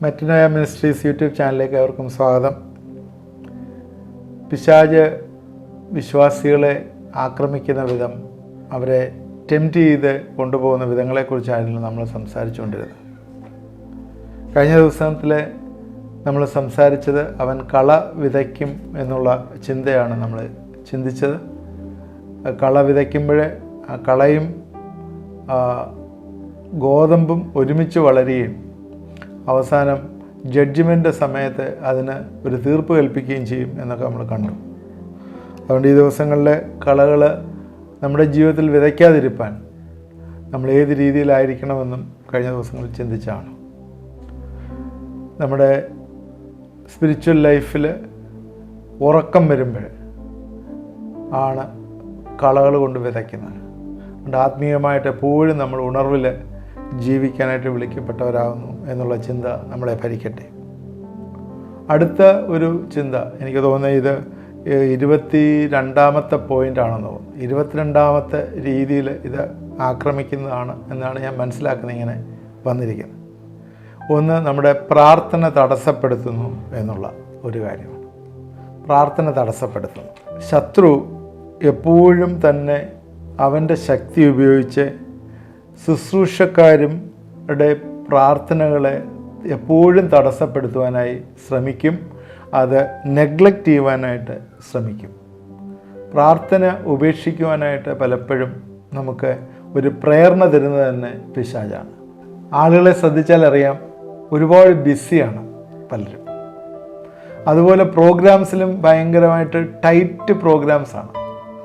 Metanoia ministries YouTube ചാനലിലേക്ക് അവർക്കും സ്വാഗതം. പിശാച് വിശ്വാസികളെ ആക്രമിക്കുന്ന വിധം, അവരെ ടെംപ്റ്റ് ചെയ്ത് കൊണ്ടുപോകുന്ന വിധങ്ങളെക്കുറിച്ചായിരുന്നു നമ്മൾ സംസാരിച്ചുകൊണ്ടിരുന്നത്. കഴിഞ്ഞ ദിവസത്തിൽ നമ്മൾ സംസാരിച്ചത് അവൻ കള വിതയ്ക്കും എന്നുള്ള ചിന്തയാണ് നമ്മൾ ചിന്തിച്ചത്. കള വിതയ്ക്കുമ്പോൾ കളയും ഗോതമ്പും ഒരുമിച്ച് വളരുകയും അവസാനം ജഡ്ജ്മെൻ്റ് സമയത്ത് അതിന് ഒരു തീർപ്പ് കൽപ്പിക്കുകയും ചെയ്യും എന്നൊക്കെ നമ്മൾ കണ്ടു. അതുകൊണ്ട് ഈ ദിവസങ്ങളിൽ കളകൾ നമ്മുടെ ജീവിതത്തിൽ വിതയ്ക്കാതിരിക്കാൻ നമ്മൾ ഏത് രീതിയിലായിരിക്കണമെന്നും കഴിഞ്ഞ ദിവസങ്ങളിൽ ചിന്തിച്ചാണ്. നമ്മുടെ സ്പിരിച്വൽ ലൈഫിൽ ഉറക്കം വരുമ്പോൾ ആണ് കളകൾ കൊണ്ട് വിതയ്ക്കുന്നത്. അതുകൊണ്ട് ആത്മീയമായിട്ട് എപ്പോഴും നമ്മൾ ഉണർവിൽ ജീവിക്കാനായിട്ട് വിളിക്കപ്പെട്ടവരാകുന്നു എന്നുള്ള ചിന്ത നമ്മളെ ഭരിക്കട്ടെ. അടുത്ത ഒരു ചിന്ത എനിക്ക് തോന്നുന്നത് ഇത് 22ാമത്തെ പോയിൻ്റാണെന്ന് തോന്നുന്നു. 22ാമത്തെ രീതിയിൽ ഇത് ആക്രമിക്കുന്നതാണ് എന്നാണ് ഞാൻ മനസ്സിലാക്കുന്നത്. ഇങ്ങനെ വന്നിരിക്കുന്നത് ഒന്ന്, നമ്മുടെ പ്രാർത്ഥന തടസ്സപ്പെടുത്തുന്നു എന്നുള്ള ഒരു കാര്യമാണ്. പ്രാർത്ഥന തടസ്സപ്പെടുത്തുന്നു. ശത്രു എപ്പോഴും തന്നെ അവൻ്റെ ശക്തി ഉപയോഗിച്ച് ശുശ്രൂഷക്കാരുടെ പ്രാർത്ഥനകളെ എപ്പോഴും തടസ്സപ്പെടുത്തുവാനായി ശ്രമിക്കും. അത് നെഗ്ലക്റ്റ് ചെയ്യുവാനായിട്ട് ശ്രമിക്കും. പ്രാർത്ഥന ഉപേക്ഷിക്കുവാനായിട്ട് പലപ്പോഴും നമുക്ക് ഒരു പ്രേരണ തരുന്നത് തന്നെ പിശാചാണ്. ആളുകളെ ശ്രദ്ധിച്ചാൽ അറിയാം, ഒരുപാട് ബിസിയാണ് പലരും. അതുപോലെ പ്രോഗ്രാംസിലും ഭയങ്കരമായിട്ട് ടൈറ്റ് പ്രോഗ്രാംസാണ്.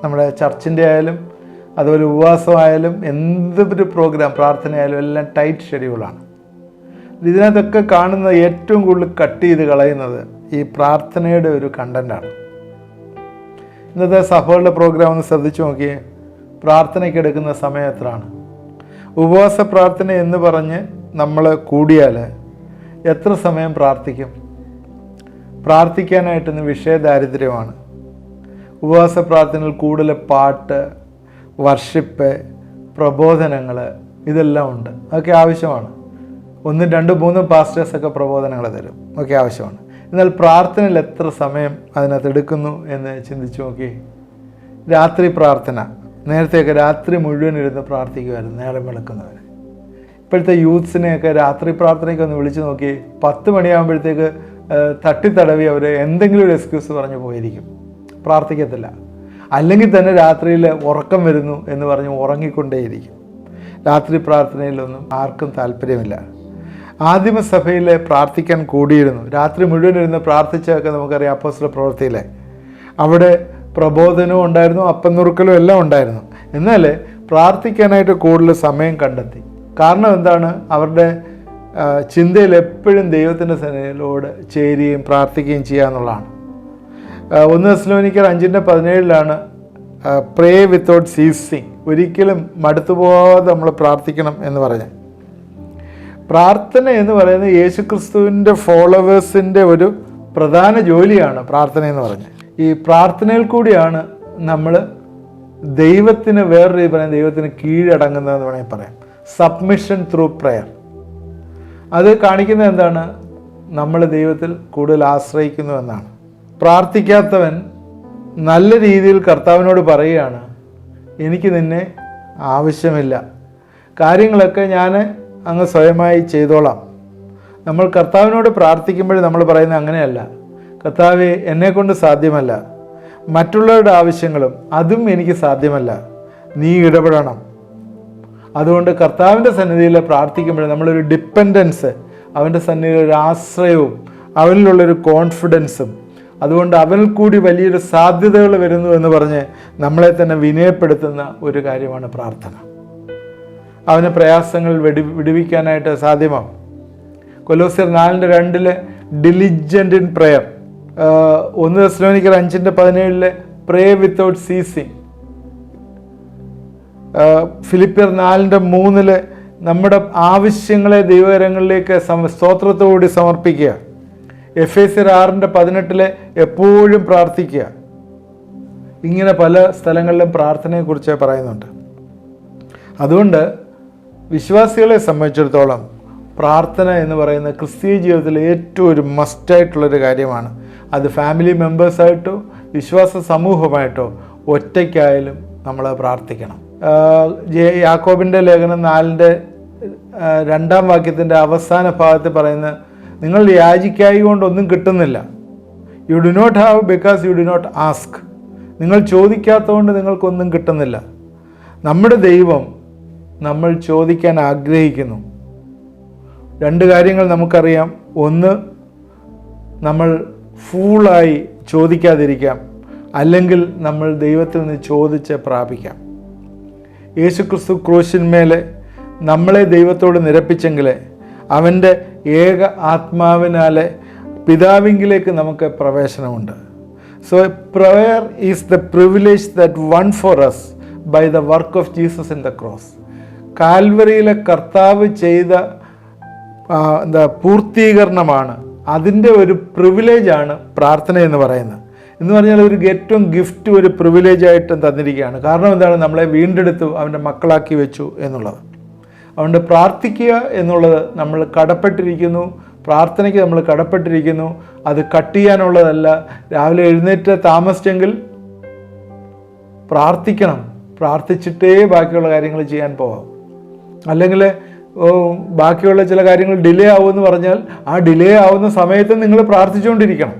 നമ്മുടെ ചർച്ചിൻ്റെ ആയാലും അതുപോലെ ഉപവാസമായാലും എന്തൊരു പ്രോഗ്രാം, പ്രാർത്ഥനയായാലും എല്ലാം ടൈറ്റ് ഷെഡ്യൂളാണ്. ഇതിനകത്തൊക്കെ കാണുന്ന ഏറ്റവും കൂടുതൽ കട്ട് ചെയ്ത് കളയുന്നത് ഈ പ്രാർത്ഥനയുടെ ഒരു കണ്ടൻ്റാണ്. ഇന്നത്തെ സഭകളുടെ പ്രോഗ്രാം ഒന്ന് ശ്രദ്ധിച്ചു നോക്കിയേ. പ്രാർത്ഥനയ്ക്ക് എടുക്കുന്ന സമയം എത്രയാണ്? ഉപവാസ പ്രാർത്ഥന എന്ന് പറഞ്ഞ് നമ്മൾ കൂടിയാൽ എത്ര സമയം പ്രാർത്ഥിക്കും? പ്രാർത്ഥിക്കാനായിട്ടൊന്ന് വിഷയദാരിദ്ര്യമാണ്. ഉപവാസ പ്രാർത്ഥനയിൽ കൂടുതൽ പാട്ട്, വർഷിപ്പ്, പ്രബോധനങ്ങൾ ഇതെല്ലാം ഉണ്ട്. അതൊക്കെ ആവശ്യമാണ്. 1, 2, 3 പാസ്റ്റേഴ്സൊക്കെ പ്രബോധനങ്ങൾ തരും, ഒക്കെ ആവശ്യമാണ്. എന്നാൽ പ്രാർത്ഥനയിൽ എത്ര സമയം അതിനകത്ത് എടുക്കുന്നു എന്ന് ചിന്തിച്ചു നോക്കി. രാത്രി പ്രാർത്ഥന, നേരത്തെയൊക്കെ രാത്രി മുഴുവൻ ഇരുന്ന് പ്രാർത്ഥിക്കുമായിരുന്നു നേരം വെളുക്കുന്നവരെ. ഇപ്പോഴത്തെ യൂത്ത്സിനെയൊക്കെ രാത്രി പ്രാർത്ഥനയ്ക്ക് ഒന്ന് വിളിച്ചു നോക്കി, 10 മണിയാകുമ്പോഴത്തേക്ക് തട്ടിത്തടവി അവർ എന്തെങ്കിലും ഒരു എക്സ്ക്യൂസ് പറഞ്ഞു പോയിരിക്കും, പ്രാർത്ഥിക്കത്തില്ല. അല്ലെങ്കിൽ തന്നെ രാത്രിയിൽ ഉറക്കം വരുന്നു എന്ന് പറഞ്ഞ് ഉറങ്ങിക്കൊണ്ടേയിരിക്കും. രാത്രി പ്രാർത്ഥനയിലൊന്നും ആർക്കും താല്പര്യമില്ല. ആദിമസഭയിൽ പ്രാർത്ഥിക്കാൻ കൂടിയിരുന്നു. രാത്രി മുഴുവൻ ഇരുന്ന് പ്രാർത്ഥിച്ചതൊക്കെ നമുക്കറിയാം. അപ്പോസ്തല പ്രവൃത്തിയിലെ അവിടെ പ്രബോധനവും ഉണ്ടായിരുന്നു, അപ്പം നുറുക്കലും എല്ലാം ഉണ്ടായിരുന്നു. എന്നാൽ പ്രാർത്ഥിക്കാനായിട്ട് കൂടുതൽ സമയം കണ്ടെത്തി. കാരണം എന്താണ്? അവരുടെ ചിന്തയിൽ എപ്പോഴും ദൈവത്തിൻ്റെ സന്നിധിയിലോട് ചേരുകയും പ്രാർത്ഥിക്കുകയും ചെയ്യുക എന്നുള്ളതാണ്. 1 തെസ്സലോനിക്കർ 5:17 പ്രേ വിത്തൗട്ട് സീസിങ്, ഒരിക്കലും മടുത്തു പോകാതെ നമ്മൾ പ്രാർത്ഥിക്കണം എന്ന് പറഞ്ഞ്. പ്രാർത്ഥന എന്ന് പറയുന്നത് യേശുക്രിസ്തുവിൻ്റെ ഫോളോവേഴ്സിൻ്റെ ഒരു പ്രധാന ജോലിയാണ് പ്രാർത്ഥന എന്ന് പറഞ്ഞ്. ഈ പ്രാർത്ഥനയിൽ കൂടിയാണ് നമ്മൾ ദൈവത്തിന് വേറൊരു പറയാം, ദൈവത്തിന് കീഴടങ്ങുന്നതെന്ന് വേണമെങ്കിൽ പറയാം. Submission through prayer. അത് കാണിക്കുന്നത് എന്താണ്? നമ്മൾ ദൈവത്തിൽ കൂടുതൽ ആശ്രയിക്കുന്നു എന്നാണ്. പ്രാർത്ഥിക്കാത്തവൻ നല്ല രീതിയിൽ കർത്താവിനോട് പറയുകയാണ്, എനിക്ക് നിന്നെ ആവശ്യമില്ല, കാര്യങ്ങളൊക്കെ ഞാൻ അങ്ങ് സ്വയമായി ചെയ്തോളാം. നമ്മൾ കർത്താവിനോട് പ്രാർത്ഥിക്കുമ്പോൾ നമ്മൾ പറയുന്നത് അങ്ങനെയല്ല. കർത്താവേ, എന്നെക്കൊണ്ട് സാധ്യമല്ല, മറ്റുള്ളവരുടെ ആവശ്യങ്ങളും അതും എനിക്ക് സാധ്യമല്ല, നീ ഇടപെടണം. അതുകൊണ്ട് കർത്താവിൻ്റെ സന്നിധിയിൽ പ്രാർത്ഥിക്കുമ്പോൾ നമ്മളൊരു ഡിപ്പെൻഡൻസ്, അവൻ്റെ സന്നിധിയിൽ ഒരു ആശ്രയവും അവനിലുള്ളൊരു കോൺഫിഡൻസും, അതുകൊണ്ട് അവനിൽ കൂടി വലിയൊരു സാധ്യതകൾ വരുന്നു എന്ന് പറഞ്ഞ് നമ്മളെ തന്നെ വിനയപ്പെടുത്തുന്ന ഒരു കാര്യമാണ് പ്രാർത്ഥന. അവന് പ്രയാസങ്ങൾ വിടുവിക്കാനായിട്ട് സാധ്യമാവും. കൊലോസ്യർ 4:2 ഡിലിജൻ്റ് ഇൻ പ്രെയർ. 1 തെസ്സലോനിക്കർ 5:17 പ്രേ വിത്തൗട്ട് സീസിങ്. ഫിലിപ്പിയർ 4:3 നമ്മുടെ ആവശ്യങ്ങളെ ദൈവകരങ്ങളിലേക്ക് സ്തോത്രത്തോടുകൂടി സമർപ്പിക്കുക. എഫേസ്യർ 6:18 എപ്പോഴും പ്രാർത്ഥിക്കുക. ഇങ്ങനെ പല സ്ഥലങ്ങളിലും പ്രാർത്ഥനയെക്കുറിച്ച് പറയുന്നുണ്ട്. അതുകൊണ്ട് വിശ്വാസികളെ സംബന്ധിച്ചിടത്തോളം പ്രാർത്ഥന എന്ന് പറയുന്നത് ക്രിസ്തീയ ജീവിതത്തിൽ ഏറ്റവും ഒരു മസ്റ്റായിട്ടുള്ളൊരു കാര്യമാണ്. അത് ഫാമിലി മെമ്പേഴ്സായിട്ടോ വിശ്വാസ സമൂഹമായിട്ടോ ഒറ്റയ്ക്കായാലും നമ്മൾ പ്രാർത്ഥിക്കണം. യാക്കോബിൻ്റെ ലേഖനം 4:2 അവസാന ഭാഗത്ത് പറയുന്നത്, നിങ്ങൾ യാചിക്കായി കൊണ്ടൊന്നും കിട്ടുന്നില്ല. You do not have because you do not ask. നിങ്ങൾ ചോദിക്കാത്തതുകൊണ്ട് നിങ്ങൾക്കൊന്നും കിട്ടുന്നില്ല. നമ്മുടെ ദൈവം നമ്മൾ ചോദിക്കാൻ ആഗ്രഹിക്കുന്നു. 2 കാര്യങ്ങൾ നമുക്കറിയാം. ഒന്ന്, നമ്മൾ ഫൂളായി ചോദിക്കാതിരിക്കാം, അല്ലെങ്കിൽ നമ്മൾ ദൈവത്തിൽ നിന്ന് ചോദിച്ച് പ്രാപിക്കാം. യേശുക്രിസ്തു ക്രൂശിന്മേലെ നമ്മളെ ദൈവത്തോട് നിരപ്പിച്ചെങ്കിൽ അവൻ്റെ ഏക ആത്മാവിനാലെ പിതാവിങ്കിലേക്ക് നമുക്ക് പ്രവേശനമുണ്ട്. So prayer is the privilege that won for us by the work of Jesus in the cross. കാൽവറിയിലെ കർത്താവ് ചെയ്ത പൂർത്തീകരണമാണ്, അതിൻ്റെ ഒരു പ്രിവിലേജാണ് പ്രാർത്ഥന എന്ന് പറയുന്നത്. എന്ന് പറഞ്ഞാൽ ഒരു ഏറ്റവും ഗിഫ്റ്റ്, ഒരു പ്രിവിലേജായിട്ട് തന്നിരിക്കുകയാണ്. കാരണം എന്താണ്? നമ്മളെ വീണ്ടെടുത്തു, അവൻ്റെ മക്കളാക്കി വെച്ചു എന്നുള്ളത്. അതുകൊണ്ട് പ്രാർത്ഥിക്കുക എന്നുള്ളത് നമ്മൾ കടപ്പെട്ടിരിക്കുന്നു, പ്രാർത്ഥനയ്ക്ക് നമ്മൾ കടപ്പെട്ടിരിക്കുന്നു. അത് കട്ട് ചെയ്യാനുള്ളതല്ല. രാവിലെ എഴുന്നേറ്റ് താമസിച്ചെങ്കിൽ പ്രാർത്ഥിക്കണം, പ്രാർത്ഥിച്ചിട്ടേ ബാക്കിയുള്ള കാര്യങ്ങൾ ചെയ്യാൻ പോകാം. അല്ലെങ്കിൽ ബാക്കിയുള്ള ചില കാര്യങ്ങൾ ഡിലേ ആവുമെന്ന് പറഞ്ഞാൽ ആ ഡിലേ ആവുന്ന സമയത്ത് നിങ്ങൾ പ്രാർത്ഥിച്ചുകൊണ്ടിരിക്കണം,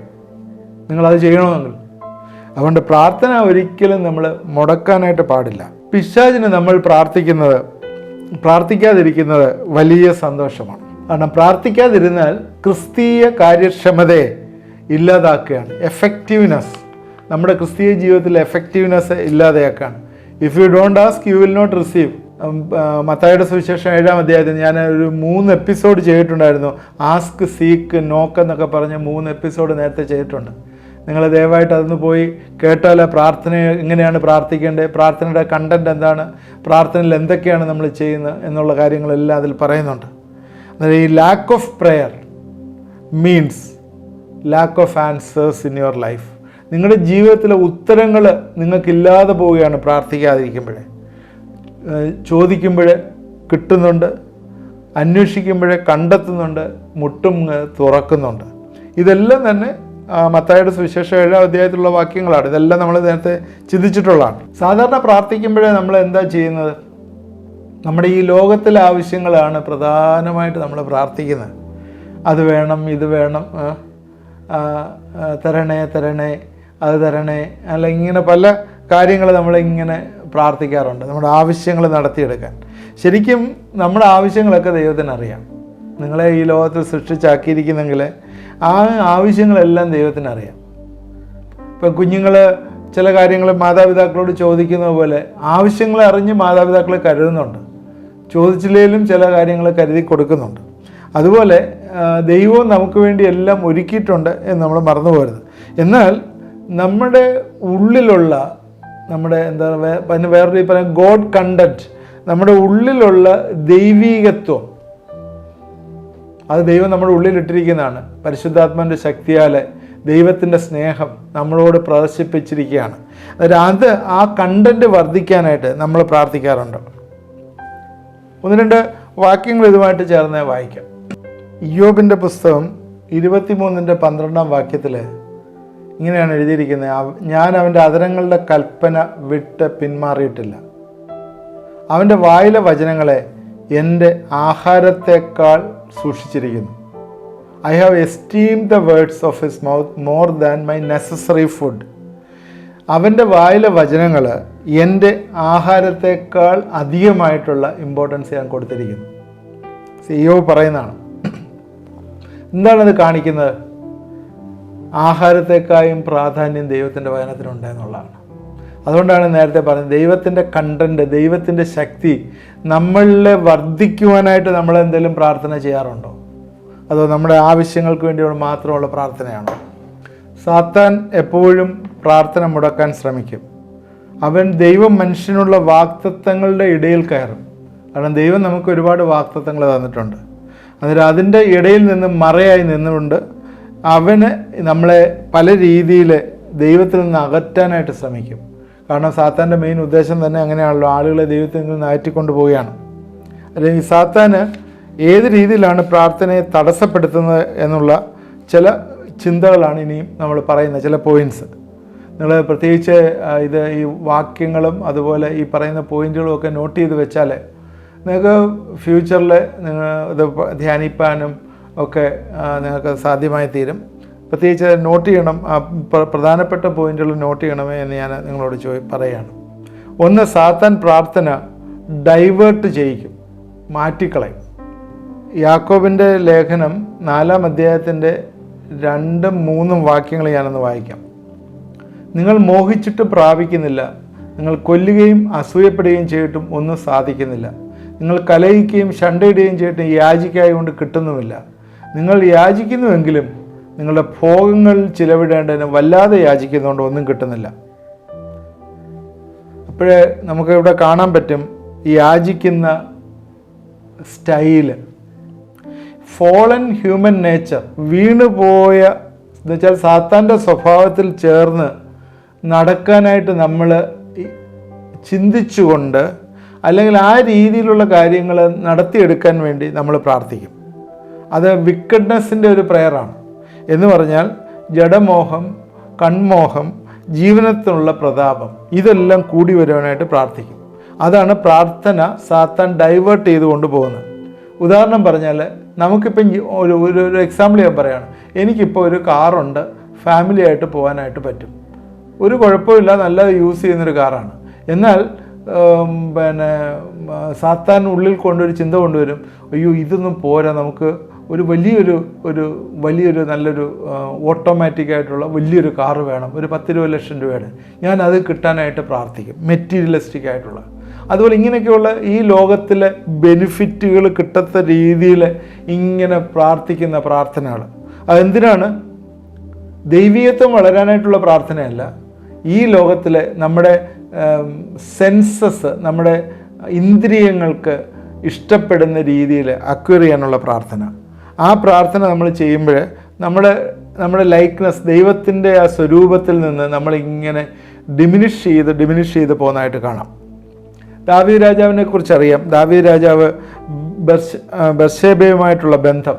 നിങ്ങളത് ചെയ്യണമെങ്കിൽ. അതുകൊണ്ട് പ്രാർത്ഥന ഒരിക്കലും നമ്മൾ മുടക്കാനായിട്ട് പാടില്ല. പിശാചിന് നമ്മൾ പ്രാർത്ഥിക്കാതിരിക്കുന്നത് വലിയ സന്തോഷമാണ്. കാരണം പ്രാർത്ഥിക്കാതിരുന്നാൽ ക്രിസ്തീയ കാര്യക്ഷമതയെ ഇല്ലാതാക്കുകയാണ്. എഫക്റ്റീവ്നെസ്, നമ്മുടെ ക്രിസ്തീയ ജീവിതത്തിൽ എഫക്റ്റീവ്നെസ് ഇല്ലാതെയാക്കുകയാണ്. If you don't ask you will not receive. മത്തായിയുടെ സുവിശേഷം 7-ാം അധ്യായത്തിൽ ഞാൻ ഒരു 3 എപ്പിസോഡ് ചെയ്തിട്ടുണ്ടായിരുന്നു. ആസ്ക്, സീക്ക്, നോക്ക് എന്നൊക്കെ പറഞ്ഞ് 3 എപ്പിസോഡ് നേരത്തെ ചെയ്തിട്ടുണ്ട്. നിങ്ങൾ ദയവായിട്ട് അതൊന്ന് പോയി കേട്ടാൽ പ്രാർത്ഥന എങ്ങനെയാണ് പ്രാർത്ഥിക്കേണ്ടത്, പ്രാർത്ഥനയുടെ കണ്ടന്റ് എന്താണ്, പ്രാർത്ഥനയിൽ എന്തൊക്കെയാണ് നമ്മൾ ചെയ്യുന്നത് എന്നുള്ള കാര്യങ്ങളെല്ലാം അതിൽ പറയുന്നുണ്ട്. അതായത് ഈ lack of prayer means lack of answers in your life. നിങ്ങളുടെ ജീവിതത്തിലെ ഉത്തരങ്ങൾ നിങ്ങൾക്കില്ലാതെ പോവുകയാണ് പ്രാർത്ഥിക്കാതിരിക്കുമ്പോഴേ. ചോദിക്കുമ്പോൾ കിട്ടുന്നുണ്ട്, അന്വേഷിക്കുമ്പോൾ കണ്ടെത്തുന്നുണ്ട്, മുട്ടും തുറക്കുന്നുണ്ട്. ഇതെല്ലാം തന്നെ മത്തായിയുടെ സുവിശേഷം 7-ാം അധ്യായത്തിലുള്ള വാക്യങ്ങളാണ്. ഇതെല്ലാം നമ്മൾ നേരത്തെ ചിന്തിച്ചിട്ടുള്ളതാണ്. സാധാരണ പ്രാർത്ഥിക്കുമ്പോഴേ നമ്മൾ എന്താ ചെയ്യുന്നത്? നമ്മുടെ ഈ ലോകത്തിലെ ആവശ്യങ്ങളാണ് പ്രധാനമായിട്ട് നമ്മൾ പ്രാർത്ഥിക്കുന്നത്. അത് വേണം, ഇത് വേണം, തരണേ അത് തരണേ, അല്ല ഇങ്ങനെ പല കാര്യങ്ങൾ നമ്മളിങ്ങനെ പ്രാർത്ഥിക്കാറുണ്ട് നമ്മുടെ ആവശ്യങ്ങൾ നടത്തിയെടുക്കാൻ. ശരിക്കും നമ്മുടെ ആവശ്യങ്ങളൊക്കെ ദൈവത്തിനറിയാം. നിങ്ങളെ ഈ ലോകത്തിൽ സൃഷ്ടിച്ചാക്കിയിരിക്കുന്നെങ്കിൽ ആ ആവശ്യങ്ങളെല്ലാം ദൈവത്തിനറിയാം. ഇപ്പം കുഞ്ഞുങ്ങൾ ചില കാര്യങ്ങൾ മാതാപിതാക്കളോട് ചോദിക്കുന്നത് പോലെ ആവശ്യങ്ങളെ അറിഞ്ഞ് മാതാപിതാക്കളെ കരുതുന്നുണ്ട്. ചോദിച്ചില്ലെങ്കിലും ചില കാര്യങ്ങൾ കരുതി കൊടുക്കുന്നുണ്ട്. അതുപോലെ ദൈവവും നമുക്ക് വേണ്ടി എല്ലാം ഒരുക്കിയിട്ടുണ്ട് എന്ന് നമ്മൾ മറന്നു പോകരുത്. എന്നാൽ നമ്മുടെ ഉള്ളിലുള്ള നമ്മുടെ വേറൊരു പറയാം ഗോഡ് കണ്ടന്റ്, നമ്മുടെ ഉള്ളിലുള്ള ദൈവീകത്വം, അത് ദൈവം നമ്മുടെ ഉള്ളിലിട്ടിരിക്കുന്നതാണ്. പരിശുദ്ധാത്മാവിൻ്റെ ശക്തിയാൽ ദൈവത്തിൻ്റെ സ്നേഹം നമ്മളോട് പ്രദർശിപ്പിച്ചിരിക്കുകയാണ്. അത് ആ കണ്ടന്റ് വർദ്ധിക്കാനായിട്ട് നമ്മൾ പ്രാർത്ഥിക്കാറുണ്ട്. 1-2 വാക്യങ്ങൾ ഇതുമായിട്ട് ചേർന്ന് വായിക്കാം. ഇയ്യോബിൻ്റെ പുസ്തകം 23-12 വാക്യത്തിൽ ഇങ്ങനെയാണ് എഴുതിയിരിക്കുന്നത്: ഞാൻ അവൻ്റെ അധരങ്ങളുടെ കൽപ്പന വിട്ട് പിന്മാറിയിട്ടില്ല. അവൻ്റെ വായിലെ വചനങ്ങളെ എൻ്റെ ആഹാരത്തേക്കാൾ സൂക്ഷിച്ചിരിക്കുന്നു. I have esteemed the words of his mouth more than my necessary food. അവൻ്റെ വായിലെ വചനങ്ങൾ എൻ്റെ ആഹാരത്തേക്കാൾ അധികമായിട്ടുള്ള ഇമ്പോർട്ടൻസ് ഞാൻ കൊടുത്തിരിക്കുന്നു. ഇയ്യോബ് പറയുന്നതാണ്. എന്താണത് കാണിക്കുന്നത്? ആഹാരത്തേക്കാളും പ്രാധാന്യം ദൈവത്തിൻ്റെ വചനത്തിനുണ്ട് എന്നുള്ളതാണ്. അതുകൊണ്ടാണ് നേരത്തെ പറഞ്ഞത് ദൈവത്തിൻ്റെ കണ്ടന്റ്, ദൈവത്തിൻ്റെ ശക്തി നമ്മളിൽ വർദ്ധിക്കുവാനായിട്ട് നമ്മൾ എന്തെങ്കിലും പ്രാർത്ഥന ചെയ്യാറുണ്ടോ? അതോ നമ്മുടെ ആവശ്യങ്ങൾക്ക് വേണ്ടിയുള്ള മാത്രമുള്ള പ്രാർത്ഥനയാണോ? സാത്താൻ എപ്പോഴും പ്രാർത്ഥന മുടക്കാൻ ശ്രമിക്കും. അവൻ ദൈവം മനുഷ്യനുള്ള വാഗ്ദത്തങ്ങളുടെ ഇടയിൽ കയറും. കാരണം ദൈവം നമുക്ക് ഒരുപാട് വാഗ്ദത്തങ്ങൾ തന്നിട്ടുണ്ട്. അന്നേരം അതിൻ്റെ ഇടയിൽ നിന്ന് മറയായി നിന്നുകൊണ്ട് അവന് നമ്മളെ പല രീതിയിൽ ദൈവത്തിൽ നിന്ന് അകറ്റാനായിട്ട് ശ്രമിക്കും. കാരണം സാത്താൻ്റെ മെയിൻ ഉദ്ദേശം തന്നെ അങ്ങനെയാണല്ലോ, ആളുകളെ ദൈവത്തിൽ നിന്ന് അകറ്റിക്കൊണ്ട് പോവുകയാണ്. അല്ലെങ്കിൽ സാത്താന് ഏത് രീതിയിലാണ് പ്രാർത്ഥനയെ തടസ്സപ്പെടുത്തുന്നത് എന്നുള്ള ചില ചിന്തകളാണ് ഇനിയും നമ്മൾ പറയുന്നത്, ചില പോയിൻറ്റ്സ്. നിങ്ങൾ പ്രത്യേകിച്ച് ഇത് ഈ വാക്യങ്ങളും അതുപോലെ ഈ പറയുന്ന പോയിൻറ്റുകളും ഒക്കെ നോട്ട് ചെയ്ത് വെച്ചാൽ നിങ്ങൾക്ക് ഫ്യൂച്ചറിൽ നിങ്ങൾ ഇത് ധ്യാനിപ്പാനും ഒക്കെ നിങ്ങൾക്ക് സാധ്യമായി തീരും. പ്രത്യേകിച്ച് നോട്ട് ചെയ്യണം, പ്രധാനപ്പെട്ട പോയിൻറ്റുകൾ നോട്ട് ചെയ്യണമേ എന്ന് ഞാൻ നിങ്ങളോട് പറയുകയാണ്. ഒന്ന്, സാത്താൻ പ്രാർത്ഥന ഡൈവേർട്ട് ചെയ്യിക്കും, മാറ്റിക്കളയും. യാക്കോബിൻ്റെ ലേഖനം 4-ാം അധ്യായത്തിൻ്റെ 2-3 വാക്യങ്ങൾ ഞാനൊന്ന് വായിക്കാം. നിങ്ങൾ മോഹിച്ചിട്ട് പ്രാപിക്കുന്നില്ല, നിങ്ങൾ കൊല്ലുകയും അസൂയപ്പെടുകയും ചെയ്തിട്ടും ഒന്നും സാധിക്കുന്നില്ല. നിങ്ങൾ കലഹിക്കുകയും ശണ്ടയിടുകയും ചെയ്തിട്ടും യാചിക്കായി കൊണ്ട് കിട്ടുന്നുമില്ല. നിങ്ങൾ യാചിക്കുന്നുവെങ്കിലും നിങ്ങളുടെ ഭോഗങ്ങളിൽ ചിലവിടേണ്ടതിന് വല്ലാതെ യാചിക്കുന്നതുകൊണ്ട് ഒന്നും കിട്ടുന്നില്ല. അപ്പോഴേ നമുക്ക് ഇവിടെ കാണാൻ പറ്റും യാചിക്കുന്ന സ്റ്റൈല്. ഫോളൻ ഹ്യൂമൻ നേച്ചർ, വീണുപോയ എന്നുവെച്ചാൽ സാത്താൻ്റെ സ്വഭാവത്തിൽ ചേർന്ന് നടക്കാനായിട്ട് നമ്മൾ ചിന്തിച്ചുകൊണ്ട് അല്ലെങ്കിൽ ആ രീതിയിലുള്ള കാര്യങ്ങൾ നടത്തിയെടുക്കാൻ വേണ്ടി നമ്മൾ പ്രാർത്ഥിക്കും. അത് വിക്കഡ്നെസ്സിൻ്റെ ഒരു പ്രയറാണ്. എന്ന് പറഞ്ഞാൽ ജഡമോഹം, കൺമോഹം, ജീവനത്തിനുള്ള പ്രതാപം, ഇതെല്ലാം കൂടി വരുവാനായിട്ട് പ്രാർത്ഥിക്കും. അതാണ് പ്രാർത്ഥന സാത്താൻ ഡൈവേർട്ട് ചെയ്ത് കൊണ്ടുപോകുന്നത്. ഉദാഹരണം പറഞ്ഞാൽ നമുക്കിപ്പം ഒരു എക്സാമ്പിൾ ഞാൻ പറയുകയാണ്. എനിക്കിപ്പോൾ ഒരു കാറുണ്ട്, ഫാമിലി ആയിട്ട് പോകാനായിട്ട് പറ്റും, ഒരു കുഴപ്പമില്ല, നല്ല യൂസ് ചെയ്യുന്നൊരു കാറാണ്. എന്നാൽ സാത്താൻ ഉള്ളിൽ കൊണ്ടൊരു ചിന്ത കൊണ്ടുവരും, അയ്യോ ഇതൊന്നും പോരാ, നമുക്ക് ഒരു വലിയൊരു നല്ലൊരു ഓട്ടോമാറ്റിക്കായിട്ടുള്ള വലിയൊരു കാറ് വേണം, ഒരു 10-20 ലക്ഷം രൂപയുടെ, ഞാൻ അത് കിട്ടാനായിട്ട് പ്രാർത്ഥിക്കും, മെറ്റീരിയലിസ്റ്റിക് ആയിട്ടുള്ള. അതുപോലെ ഇങ്ങനെയൊക്കെയുള്ള ഈ ലോകത്തിലെ ബെനിഫിറ്റുകൾ കിട്ടത്ത രീതിയിൽ ഇങ്ങനെ പ്രാർത്ഥിക്കുന്ന പ്രാർത്ഥനകൾ അതെന്തിനാണ്? ദൈവീയത്വം വളരാനായിട്ടുള്ള പ്രാർത്ഥനയല്ല, ഈ ലോകത്തിലെ നമ്മുടെ സെൻസസ്, നമ്മുടെ ഇന്ദ്രിയങ്ങൾക്ക് ഇഷ്ടപ്പെടുന്ന രീതിയിൽ അക്വയർ ചെയ്യാനുള്ള പ്രാർത്ഥന. ആ പ്രാർത്ഥന നമ്മൾ ചെയ്യുമ്പോൾ നമ്മുടെ ലൈക്ക്നെസ്, ദൈവത്തിൻ്റെ ആ സ്വരൂപത്തിൽ നിന്ന് നമ്മളിങ്ങനെ ഡിമിനിഷ് ചെയ്ത് പോകുന്നതായിട്ട് കാണാം. ദാവീദ് രാജാവിനെ കുറിച്ചറിയാം. ദാവീദ് രാജാവ് ബത്ശേബയുമായിട്ടുള്ള ബന്ധം,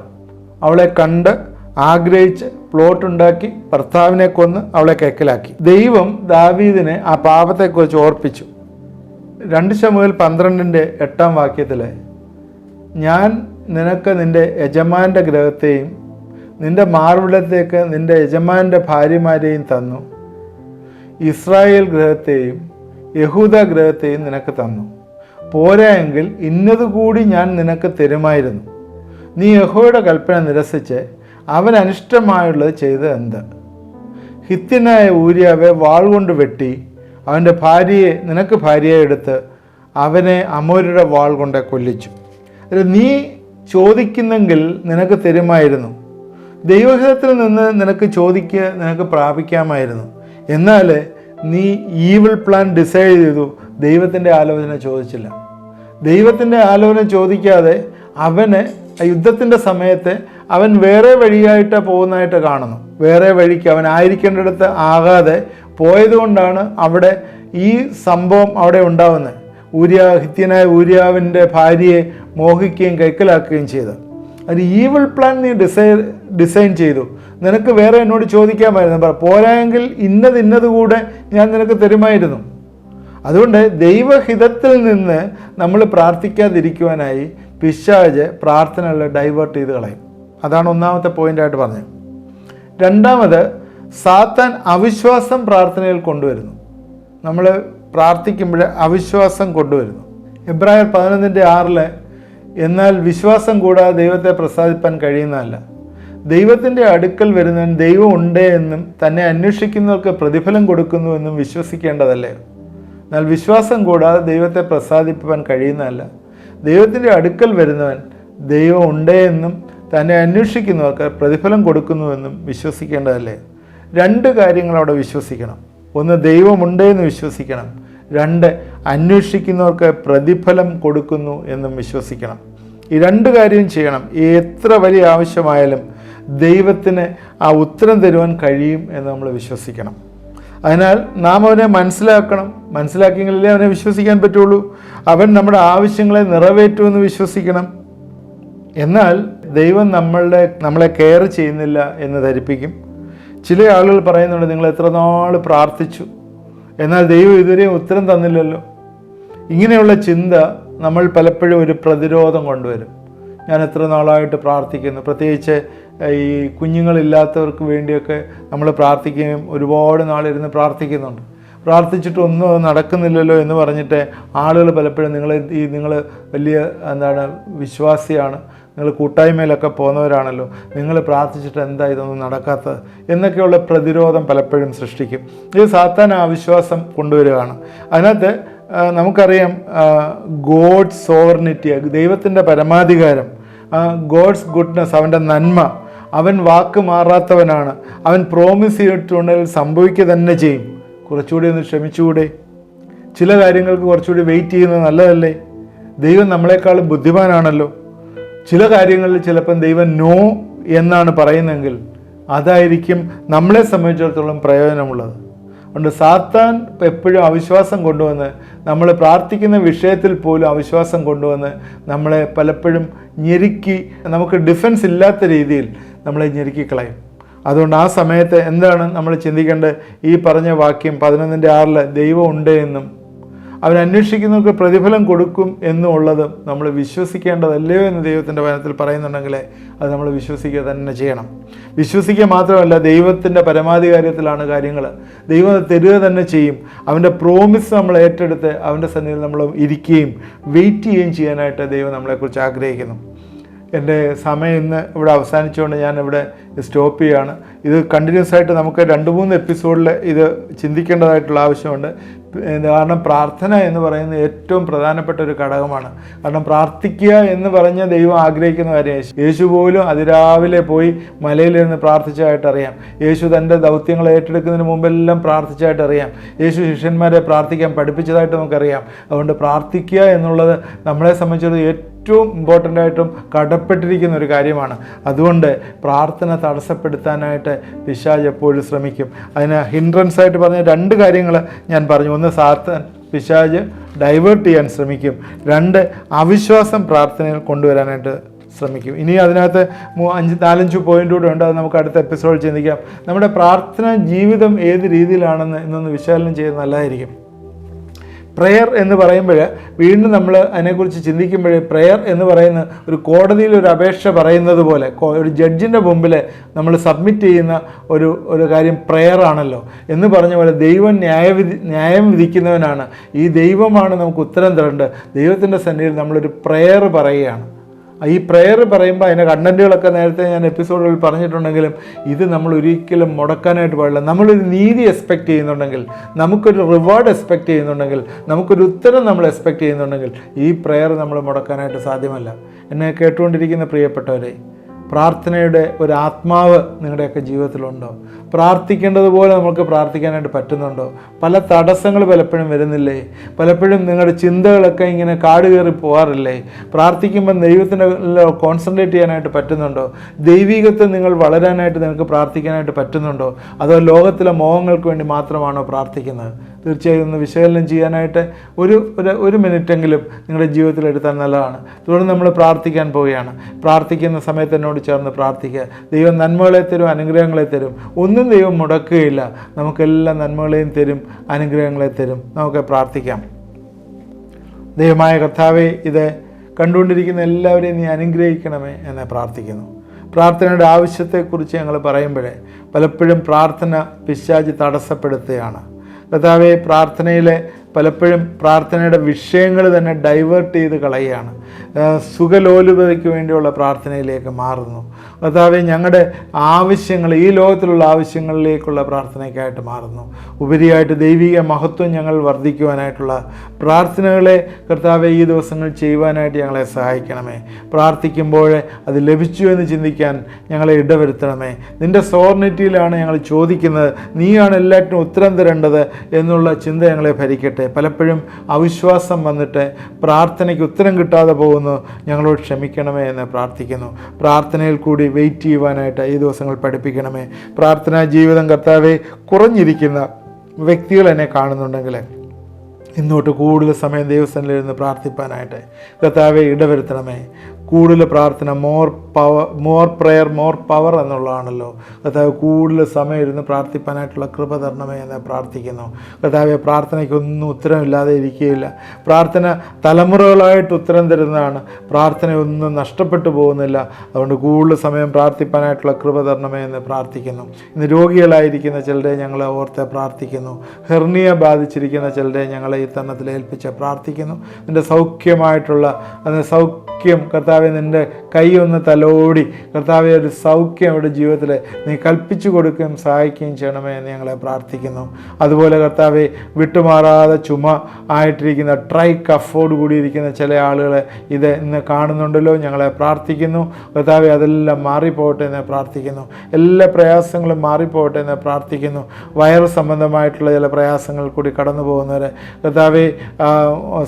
അവളെ കണ്ട് ആഗ്രഹിച്ച് പ്ലോട്ടുണ്ടാക്കി ഭർത്താവിനെ കൊന്ന് അവളെ കൈക്കലാക്കി. ദൈവം ദാവീദിനെ ആ പാപത്തെക്കുറിച്ച് ഓർപ്പിച്ചു. 2 ശമൂവേൽ 12-8 വാക്യത്തിൽ, ഞാൻ നിനക്ക് നിൻ്റെ യജമാൻ്റെ ഗൃഹത്തെയും നിൻ്റെ മാർവിടത്തേക്ക് നിൻ്റെ യജമാൻ്റെ ഭാര്യമാരെയും തന്നു, ഇസ്രായേൽ ഗൃഹത്തെയും യഹൂദ ഗൃഹത്തെയും നിനക്ക് തന്നു, പോരായെങ്കിൽ ഇന്നതുകൂടി ഞാൻ നിനക്ക് തരുമായിരുന്നു. നീ യഹോവയുടെ കൽപ്പന നിരസിച്ച് അവൻ അനിഷ്ടമായുള്ളത് ചെയ്ത് എന്ത്? ഹിത്യനായ ഊരിയാവെ വാൾ കൊണ്ട് വെട്ടി അവൻ്റെ ഭാര്യയെ നിനക്ക് ഭാര്യയെ എടുത്ത് അവനെ അമോര്യരുടെ വാൾ കൊണ്ട് കൊല്ലിച്ചു. നീ ചോദിക്കുന്നെങ്കിൽ നിനക്ക് തരുമായിരുന്നു, ദൈവഹിതത്തിൽ നിന്ന് നിനക്ക് പ്രാപിക്കാമായിരുന്നു. എന്നാൽ നീ ഈവിൾ പ്ലാൻ ഡിസൈഡ് ചെയ്തു, ദൈവത്തിൻ്റെ ആലോചന ചോദിച്ചില്ല. ദൈവത്തിൻ്റെ ആലോചന ചോദിക്കാതെ അവനെ യുദ്ധത്തിൻ്റെ സമയത്ത് അവൻ വേറെ വഴിയായിട്ട് പോകുന്നതായിട്ട് കാണുന്നു. വേറെ വഴിക്ക് അവൻ ആയിരിക്കേണ്ടിടത്ത് ആകാതെ പോയതുകൊണ്ടാണ് അവിടെ ഈ സംഭവം അവിടെ ഉണ്ടാവുന്നത്. ഹിത്യനായ ഊരിയാവിൻ്റെ ഭാര്യയെ മോഹിക്കുകയും കൈക്കലാക്കുകയും ചെയ്ത്. അത് ഈവിൾ പ്ലാൻ നീ ഡിസൈൻ ചെയ്തു. നിനക്ക് വേറെ എന്നോട് ചോദിക്കാമായിരുന്നു, പോരായെങ്കിൽ ഇന്നതുകൂടെ ഞാൻ നിനക്ക് തരുമായിരുന്നു. അതുകൊണ്ട് ദൈവഹിതത്തിൽ നിന്ന് നമ്മൾ പ്രാർത്ഥിക്കാതിരിക്കുവാനായി പിശാച് പ്രാർത്ഥനകളെ ഡൈവേർട്ട് ചെയ്ത് കളയും. അതാണ് ഒന്നാമത്തെ പോയിൻ്റായിട്ട് പറഞ്ഞത്. രണ്ടാമത്, സാത്താൻ അവിശ്വാസം പ്രാർത്ഥനയിൽ കൊണ്ടുവരുന്നു. നമ്മൾ പ്രാർത്ഥിക്കുമ്പോൾ അവിശ്വാസം കൊണ്ടുവരുന്നു. എബ്രായർ 11:6 എന്നാൽ വിശ്വാസം കൂടാതെ ദൈവത്തെ പ്രസാദിപ്പാൻ കഴിയുന്നതല്ല. ദൈവത്തിൻ്റെ അടുക്കൽ വരുന്നവൻ ദൈവം ഉണ്ട് എന്നും തന്നെ അന്വേഷിക്കുന്നവർക്ക് പ്രതിഫലം കൊടുക്കുന്നുവെന്നും വിശ്വസിക്കേണ്ടതല്ലേ. എന്നാൽ വിശ്വാസം കൂടാതെ ദൈവത്തെ പ്രസാദിപ്പാൻ കഴിയുന്നതല്ല. ദൈവത്തിൻ്റെ അടുക്കൽ വരുന്നവൻ ദൈവം ഉണ്ട് എന്നും തന്നെ അന്വേഷിക്കുന്നവർക്ക് പ്രതിഫലം കൊടുക്കുന്നുവെന്നും വിശ്വസിക്കേണ്ടതല്ലേ. 2 കാര്യങ്ങൾ അവിടെ വിശ്വസിക്കണം. ഒന്ന്, ദൈവമുണ്ട് എന്ന് വിശ്വസിക്കണം. 2, അന്വേഷിക്കുന്നവർക്ക് പ്രതിഫലം കൊടുക്കുന്നു എന്നും വിശ്വസിക്കണം. ഈ 2 കാര്യം ചെയ്യണം. എത്ര വലിയ ആവശ്യമായാലും ദൈവത്തിന് ആ ഉത്തരം തരുവാൻ കഴിയും എന്ന് നമ്മൾ വിശ്വസിക്കണം. അതിനാൽ നാം അവനെ മനസ്സിലാക്കിയെങ്കിലേ അവനെ വിശ്വസിക്കാൻ പറ്റുള്ളൂ. അവൻ നമ്മുടെ ആവശ്യങ്ങളെ നിറവേറ്റുമെന്ന് വിശ്വസിക്കണം. എന്നാൽ ദൈവം നമ്മളെ കെയർ ചെയ്യുന്നില്ല എന്ന് ധരിപ്പിക്കും. ചില ആളുകൾ പറയുന്നുണ്ട്, നിങ്ങൾ എത്ര നാൾ പ്രാർത്ഥിച്ചു, എന്നാൽ ദൈവം ഇതുവരെ ഉത്തരം തന്നില്ലല്ലോ. ഇങ്ങനെയുള്ള ചിന്ത നമ്മൾ പലപ്പോഴും ഒരു പ്രതിരോധം കൊണ്ടുവരും. ഞാൻ എത്ര നാളായിട്ട് പ്രാർത്ഥിക്കുന്നു, പ്രത്യേകിച്ച് ഈ കുഞ്ഞുങ്ങളില്ലാത്തവർക്ക് വേണ്ടിയൊക്കെ നമ്മൾ പ്രാർത്ഥിക്കുകയും ഒരുപാട് നാളിരുന്ന് പ്രാർത്ഥിക്കുന്നുണ്ട്. പ്രാർത്ഥിച്ചിട്ടൊന്നും അത് നടക്കുന്നില്ലല്ലോ എന്ന് പറഞ്ഞിട്ട് ആളുകൾ പലപ്പോഴും നിങ്ങൾ വലിയ വിശ്വാസിയാണ്, നിങ്ങൾ കൂട്ടായ്മയിലൊക്കെ പോകുന്നവരാണല്ലോ, നിങ്ങൾ പ്രാർത്ഥിച്ചിട്ട് എന്താ ഇതൊന്നും നടക്കാത്തത് എന്നൊക്കെയുള്ള പ്രതിരോധം പലപ്പോഴും സൃഷ്ടിക്കും. ഇത് സാത്താൻ അവിശ്വാസം കൊണ്ടുവരികയാണ്. അതിനകത്ത് നമുക്കറിയാം ഗോഡ്സ് സോവർണിറ്റി, ദൈവത്തിൻ്റെ പരമാധികാരം, ഗോഡ്സ് ഗുഡ്നെസ്, അവൻ്റെ നന്മ, അവൻ വാക്ക് മാറാത്തവനാണ്, അവൻ പ്രോമിസ് ചെയ്തിട്ടുണ്ടെങ്കിൽ സംഭവിക്കുക തന്നെ ചെയ്യും. കുറച്ചുകൂടി ഒന്ന് ക്ഷമിച്ചുകൂടെ? ചില കാര്യങ്ങൾക്ക് കുറച്ചുകൂടി വെയിറ്റ് ചെയ്യുന്നത് നല്ലതല്ലേ? ദൈവം നമ്മളെക്കാൾ ബുദ്ധിമാനാണല്ലോ. ചില കാര്യങ്ങളിൽ ചിലപ്പം ദൈവം നോ എന്നാണ് പറയുന്നതെങ്കിൽ അതായിരിക്കും നമ്മളെ സംബന്ധിച്ചിടത്തോളം പ്രയോജനമുള്ളത്. അതുകൊണ്ട് സാത്താൻ എപ്പോഴും അവിശ്വാസം കൊണ്ടുവന്ന്, നമ്മൾ പ്രാർത്ഥിക്കുന്ന വിഷയത്തിൽ പോലും അവിശ്വാസം കൊണ്ടുവന്ന് നമ്മളെ പലപ്പോഴും ഞെരുക്കി, നമുക്ക് ഡിഫൻസ് ഇല്ലാത്ത രീതിയിൽ നമ്മളെ ഞെരുക്കിക്കളയും. അതുകൊണ്ട് ആ സമയത്ത് എന്താണ് നമ്മൾ ചിന്തിക്കേണ്ടത്? ഈ പറഞ്ഞ വാക്യം 11:6 ദൈവം ഉണ്ട് എന്നും അവൻ അന്വേഷിക്കുന്നവർക്ക് പ്രതിഫലം കൊടുക്കും എന്നുള്ളത് നമ്മൾ വിശ്വസിക്കേണ്ടതല്ലയോ എന്ന് ദൈവത്തിൻ്റെ വചനത്തിൽ പറയുന്നുണ്ടെങ്കിൽ അത് നമ്മൾ വിശ്വസിക്കുക തന്നെ ചെയ്യണം. വിശ്വസിക്കുക മാത്രമല്ല, ദൈവത്തിൻ്റെ പരമാധികാരത്തിലാണ് കാര്യങ്ങൾ. ദൈവം അത് തരിക തന്നെ ചെയ്യും. അവൻ്റെ പ്രോമിസ് നമ്മൾ ഏറ്റെടുത്ത് അവൻ്റെ സന്നിധിയിൽ നമ്മൾ ഇരിക്കുകയും വെയിറ്റ് ചെയ്യുകയും ചെയ്യാനായിട്ട് ദൈവം നമ്മളെക്കുറിച്ച് ആഗ്രഹിക്കുന്നു. എൻ്റെ സമയം ഇന്ന് ഇവിടെ അവസാനിച്ചുകൊണ്ട് ഞാൻ ഇവിടെ സ്റ്റോപ്പ് ചെയ്യുകയാണ്. ഇത് കണ്ടിന്യൂസ് ആയിട്ട് നമുക്ക് 2-3 എപ്പിസോഡിൽ ഇത് ചിന്തിക്കേണ്ടതായിട്ടുള്ള ആവശ്യമുണ്ട്. കാരണം പ്രാർത്ഥന എന്ന് പറയുന്നത് ഏറ്റവും പ്രധാനപ്പെട്ട ഒരു ഘടകമാണ്. കാരണം പ്രാർത്ഥിക്കുക എന്ന് പറഞ്ഞ ദൈവം ആഗ്രഹിക്കുന്ന കാര്യം. യേശു പോലും അതിരാവിലെ പോയി മലയിലിരുന്ന് പ്രാർത്ഥിച്ചതായിട്ടറിയാം. യേശു തൻ്റെ ദൗത്യങ്ങൾ ഏറ്റെടുക്കുന്നതിന് മുമ്പെല്ലാം പ്രാർത്ഥിച്ചതായിട്ടറിയാം. യേശു ശിഷ്യന്മാരെ പ്രാർത്ഥിക്കാൻ പഠിപ്പിച്ചതായിട്ട് നമുക്കറിയാം. അതുകൊണ്ട് പ്രാർത്ഥിക്കുക എന്നുള്ളത് നമ്മളെ സംബന്ധിച്ചത് ഏറ്റവും ഇമ്പോർട്ടൻ്റ് ആയിട്ടും കടപ്പെട്ടിരിക്കുന്ന ഒരു കാര്യമാണ്. അതുകൊണ്ട് പ്രാർത്ഥന തടസ്സപ്പെടുത്താനായിട്ട് പിശാച് എപ്പോഴും ശ്രമിക്കും. അതിന് ഹിൻഡ്രൻസ് ആയിട്ട് പറഞ്ഞ 2 കാര്യങ്ങൾ ഞാൻ പറഞ്ഞു. ഒന്ന്, സാത്താൻ പിശാച് ഡൈവേർട്ട് ചെയ്യാൻ ശ്രമിക്കും. 2, അവിശ്വാസം പ്രാർത്ഥനയിൽ കൊണ്ടുവരാനായിട്ട് ശ്രമിക്കും. ഇനി അതിനകത്ത് 4-5 പോയിൻ്റ് കൂടെ ഉണ്ട്. അത് നമുക്ക് അടുത്ത എപ്പിസോഡിൽ ചിന്തിക്കാം. നമ്മുടെ പ്രാർത്ഥന ജീവിതം ഏത് രീതിയിലാണെന്ന് ഇന്നൊന്ന് വിശകലനം ചെയ്യുന്നത് നല്ലതായിരിക്കും. പ്രെയർ എന്ന് പറയുമ്പോൾ വീണ്ടും നമ്മൾ അതിനെക്കുറിച്ച് ചിന്തിക്കുമ്പോൾ പ്രെയർ എന്ന് പറയുന്ന ഒരു കോടതിയിൽ ഒരു അപേക്ഷ പറയുന്നത് പോലെ, ഒരു ജഡ്ജിൻ്റെ മുമ്പിൽ നമ്മൾ സബ്മിറ്റ് ചെയ്യുന്ന ഒരു കാര്യം പ്രെയർ ആണല്ലോ. എന്ന് പറഞ്ഞ പോലെ ദൈവം ന്യായം വിധിക്കുന്നവനാണ്. ഈ ദൈവമാണ് നമുക്ക് ഉത്തരം തരേണ്ടത്. ദൈവത്തിൻ്റെ സന്നിധിയിൽ നമ്മളൊരു പ്രെയർ പറയുകയാണ്. ഈ പ്രെയർ പറയുമ്പോൾ അതിൻ്റെ കണ്ടൻറ്റുകളൊക്കെ നേരത്തെ ഞാൻ എപ്പിസോഡുകളിൽ പറഞ്ഞിട്ടുണ്ടെങ്കിലും ഇത് നമ്മൾ ഒരിക്കലും മുടക്കാനായിട്ട് പാടില്ല. നമ്മളൊരു നീതി എക്സ്പെക്റ്റ് ചെയ്യുന്നുണ്ടെങ്കിൽ, നമുക്കൊരു റിവാർഡ് എക്സ്പെക്റ്റ് ചെയ്യുന്നുണ്ടെങ്കിൽ, നമുക്കൊരു ഉത്തരം നമ്മൾ എക്സ്പെക്റ്റ് ചെയ്യുന്നുണ്ടെങ്കിൽ ഈ പ്രെയർ നമ്മൾ മുടക്കാനായിട്ട് സാധ്യമല്ല. എന്നെ കേട്ടുകൊണ്ടിരിക്കുന്ന പ്രിയപ്പെട്ടവരെ, പ്രാർത്ഥനയുടെ ഒരു ആത്മാവ് നിങ്ങളുടെയൊക്കെ ജീവിതത്തിലുണ്ടോ? പ്രാർത്ഥിക്കേണ്ടതുപോലെ നമുക്ക് പ്രാർത്ഥിക്കാനായിട്ട് പറ്റുന്നുണ്ടോ? പല തടസ്സങ്ങൾ പലപ്പോഴും വരുന്നില്ലേ? പലപ്പോഴും നിങ്ങളുടെ ചിന്തകളൊക്കെ ഇങ്ങനെ കാട് കയറി പോകാറില്ലേ? പ്രാർത്ഥിക്കുമ്പോൾ ദൈവത്തിൻ്റെ കോൺസെൻട്രേറ്റ് ചെയ്യാനായിട്ട് പറ്റുന്നുണ്ടോ? ദൈവികത്വം നിങ്ങൾ വളരാനായിട്ട് നിങ്ങൾക്ക് പ്രാർത്ഥിക്കാനായിട്ട് പറ്റുന്നുണ്ടോ? അതോ ലോകത്തിലെ മോഹങ്ങൾക്ക് വേണ്ടി മാത്രമാണോ പ്രാർത്ഥിക്കുന്നത്? തീർച്ചയായും ഒന്ന് വിശകലനം ചെയ്യാനായിട്ട് ഒരു മിനിറ്റെങ്കിലും നിങ്ങളുടെ ജീവിതത്തിൽ എടുത്താൽ നല്ലതാണ്. തുടർന്ന് നമ്മൾ പ്രാർത്ഥിക്കാൻ പോവുകയാണ്. പ്രാർത്ഥിക്കുന്ന സമയത്ത് എന്നോട് ചേർന്ന് പ്രാർത്ഥിക്കുക. ദൈവം നന്മകളെ തരും, അനുഗ്രഹങ്ങളെ തരും. ഒന്നും ദൈവം മുടക്കുകയില്ല. നമുക്കെല്ലാം നന്മകളെയും തരും, അനുഗ്രഹങ്ങളെ തരും. നമുക്ക് പ്രാർത്ഥിക്കാം. ദൈവമായ കർത്താവേ, ഇത് കണ്ടുകൊണ്ടിരിക്കുന്ന എല്ലാവരെയും നീ അനുഗ്രഹിക്കണമേ എന്ന് പ്രാർത്ഥിക്കുന്നു. പ്രാർത്ഥനയുടെ ആവശ്യത്തെക്കുറിച്ച് ഞങ്ങൾ പറയുമ്പോഴേ പലപ്പോഴും പ്രാർത്ഥന പിശാച് തടസ്സപ്പെടുത്തുകയാണ്. കർത്താവേ, പ്രാർത്ഥനയിലെ പലപ്പോഴും പ്രാർത്ഥനയുടെ വിഷയങ്ങൾ തന്നെ ഡൈവേർട്ട് ചെയ്ത് കളയുകയാണ്. സുഖലോലുപതയ്ക്ക് വേണ്ടിയുള്ള പ്രാർത്ഥനയിലേക്ക് മാറുന്നു. കർത്താവേ, ഞങ്ങളുടെ ആവശ്യങ്ങൾ, ഈ ലോകത്തിലുള്ള ആവശ്യങ്ങളിലേക്കുള്ള പ്രാർത്ഥനയ്ക്കായിട്ട് മാറുന്നു. ഉപരിയായിട്ട് ദൈവിക മഹത്വം ഞങ്ങൾ വർദ്ധിക്കുവാനായിട്ടുള്ള പ്രാർത്ഥനകളെ കർത്താവെ ഈ ദിവസങ്ങൾ ചെയ്യുവാനായിട്ട് ഞങ്ങളെ സഹായിക്കണമേ. പ്രാർത്ഥിക്കുമ്പോൾ അത് ലഭിച്ചു എന്ന് ചിന്തിക്കാൻ ഞങ്ങളെ ഇടവരുത്തണമേ. നിൻ്റെ സോർണിറ്റിയിലാണ് ഞങ്ങൾ ചോദിക്കുന്നത്, നീയാണ് എല്ലാറ്റിനും ഉത്തരം തരേണ്ടത് എന്നുള്ള ചിന്ത ഞങ്ങളെ ഭരിക്കട്ടെ. പലപ്പോഴും അവിശ്വാസം വന്നിട്ട് പ്രാർത്ഥനയ്ക്ക് ഉത്തരം കിട്ടാതെ പോകുന്നു. ഞങ്ങളോട് ക്ഷമിക്കണമേ എന്ന് പ്രാർത്ഥിക്കുന്നു. പ്രാർത്ഥനയിൽ കൂടി വെയിറ്റ് ചെയ്യുവാനായിട്ട് ഈ ദിവസങ്ങൾ പഠിപ്പിക്കണമേ. പ്രാർത്ഥനാ ജീവിതം കർത്താവെ കുറഞ്ഞിരിക്കുന്ന വ്യക്തികൾ എന്നെ കാണുന്നുണ്ടെങ്കിൽ ഇന്നോട്ട് കൂടുതൽ സമയം ദൈവസ്ഥനിലിരുന്ന് പ്രാർത്ഥിപ്പാനായിട്ട് കർത്താവെ ഇടവരുത്തണമേ. കൂടുതൽ പ്രാർത്ഥന, മോർ പ്രെയർ മോർ പവർ എന്നുള്ളതാണല്ലോ. കർത്താവ് കൂടുതൽ സമയം ഇരുന്ന് പ്രാർത്ഥിപ്പാനായിട്ടുള്ള കൃപ തരണമേ എന്ന് പ്രാർത്ഥിക്കുന്നു. കർത്താവെ, പ്രാർത്ഥനയ്ക്കൊന്നും ഉത്തരമില്ലാതെ ഇരിക്കുകയില്ല. പ്രാർത്ഥന തലമുറകളായിട്ട് ഉത്തരം തരുന്നതാണ്. പ്രാർത്ഥനയൊന്നും നഷ്ടപ്പെട്ടു പോകുന്നില്ല. അതുകൊണ്ട് കൂടുതൽ സമയം പ്രാർത്ഥിപ്പാനായിട്ടുള്ള കൃപ തരണമേ എന്ന് പ്രാർത്ഥിക്കുന്നു. ഇന്ന് രോഗികളായിരിക്കുന്ന ചിലരെ ഞങ്ങൾ ഓർത്ത് പ്രാർത്ഥിക്കുന്നു. ഹെർണിയ ബാധിച്ചിരിക്കുന്ന ചിലരെ ഞങ്ങളെ ഈ തരണത്തിൽ ഏൽപ്പിച്ച് പ്രാർത്ഥിക്കുന്നു. നിൻ്റെ സൗഖ്യമായിട്ടുള്ള സൗഖ്യം കർത്താവെ, നിൻ്റെ കൈ ഒന്ന് തലോടി കർത്താവെ ഒരു സൗഖ്യം അവരുടെ ജീവിതത്തിൽ നീ കൽപ്പിച്ചു കൊടുക്കുകയും സഹായിക്കുകയും ചെയ്യണമേ എന്ന് ഞങ്ങളെ പ്രാർത്ഥിക്കുന്നു. അതുപോലെ കർത്താവെ, വിട്ടുമാറാതെ ചുമ ആയിട്ടിരിക്കുന്ന കഫോട് കൂടിയിരിക്കുന്ന ചില ആളുകളെ ഇത് ഇന്ന് കാണുന്നുണ്ടല്ലോ. ഞങ്ങളെ പ്രാർത്ഥിക്കുന്നു കർത്താവെ, അതെല്ലാം മാറിപ്പോകട്ടെ എന്ന് പ്രാർത്ഥിക്കുന്നു. എല്ലാ പ്രയാസങ്ങളും മാറിപ്പോകട്ടെ എന്ന് പ്രാർത്ഥിക്കുന്നു. വയറ് സംബന്ധമായിട്ടുള്ള ചില പ്രയാസങ്ങൾ കൂടി കടന്നു പോകുന്നവരെ കർത്താവെ,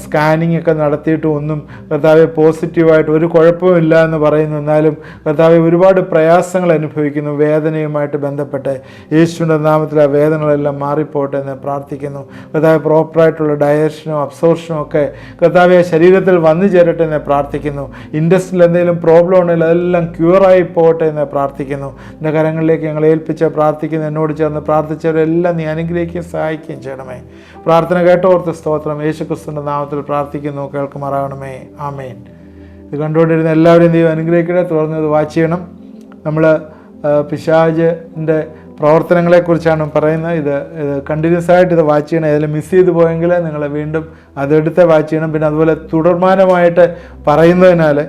സ്കാനിങ് ഒക്കെ നടത്തിയിട്ടും ഒന്നും കർത്താവെ പോസിറ്റീവായിട്ട് ഒരു കുഴപ്പമില്ല എന്ന് പറയുന്നു. എന്നാലും കർത്താവെ, ഒരുപാട് പ്രയാസങ്ങൾ അനുഭവിക്കുന്നു. വേദനയുമായിട്ട് ബന്ധപ്പെട്ട് യേശുവിൻ്റെ നാമത്തിൽ ആ വേദനകളെല്ലാം മാറിപ്പോട്ടെ എന്ന് പ്രാർത്ഥിക്കുന്നു. കർത്താവെ, പ്രോപ്പറായിട്ടുള്ള ഡയജഷനും അബ്സോർഷനും ഒക്കെ കർത്താവെ ശരീരത്തിൽ വന്നു ചേരട്ടെ എന്ന് പ്രാർത്ഥിക്കുന്നു. ഇൻഡസ്ട്രിയിൽ എന്തെങ്കിലും പ്രോബ്ലം ഉണ്ടെങ്കിൽ അതെല്ലാം ക്യൂറായി പോകട്ടെ എന്ന് പ്രാർത്ഥിക്കുന്നു. എൻ്റെ കരങ്ങളിലേക്ക് ഞങ്ങൾ ഏൽപ്പിച്ച് പ്രാർത്ഥിക്കുന്നു. എന്നോട് ചേർന്ന് പ്രാർത്ഥിച്ചവരെല്ലാം നീ അനുഗ്രഹിക്കുകയും സഹായിക്കുകയും ചെയ്യണമേ. പ്രാർത്ഥന കേട്ടോർത്ത് സ്തോത്രം. യേശുക്രിസ്തുവിൻ്റെ നാമത്തിൽ പ്രാർത്ഥിക്കുന്നു, കേൾക്കുമാറാകണമേ. ആമേൻ. ഇത് കണ്ടുകൊണ്ടിരുന്ന എല്ലാവരെയും ദൈവം അനുഗ്രഹിക്കട്ടെ. തുടർന്ന് ഇത് വാച്ച് ചെയ്യണം. നമ്മൾ പിശാചിൻ്റെ പ്രവർത്തനങ്ങളെക്കുറിച്ചാണ് പറയുന്നത്. ഇത് കണ്ടിന്യൂസ് ആയിട്ട് ഇത് വാച്ച് ചെയ്യണം. ഏതെങ്കിലും മിസ് ചെയ്ത് പോയെങ്കിൽ നിങ്ങൾ വീണ്ടും അതെടുത്ത് വാച്ച് ചെയ്യണം. പിന്നെ അതുപോലെ തുടർമാനമായിട്ട് പറയുന്നതിനാൽ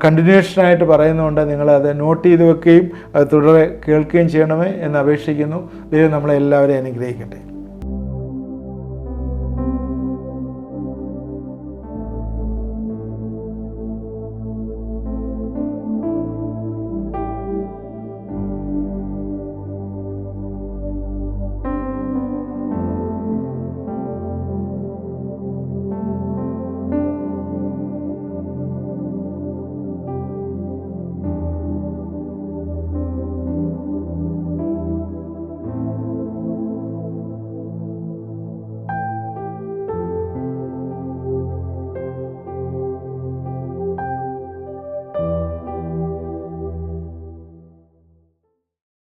കണ്ടിന്യൂഷനായിട്ട് പറയുന്നതുകൊണ്ട് നിങ്ങളത് നോട്ട് ചെയ്ത് വെക്കുകയും അത് തുടരെ കേൾക്കുകയും ചെയ്യണമേ എന്ന് അപേക്ഷിക്കുന്നു. ദൈവം നമ്മളെ എല്ലാവരെയും അനുഗ്രഹിക്കട്ടെ.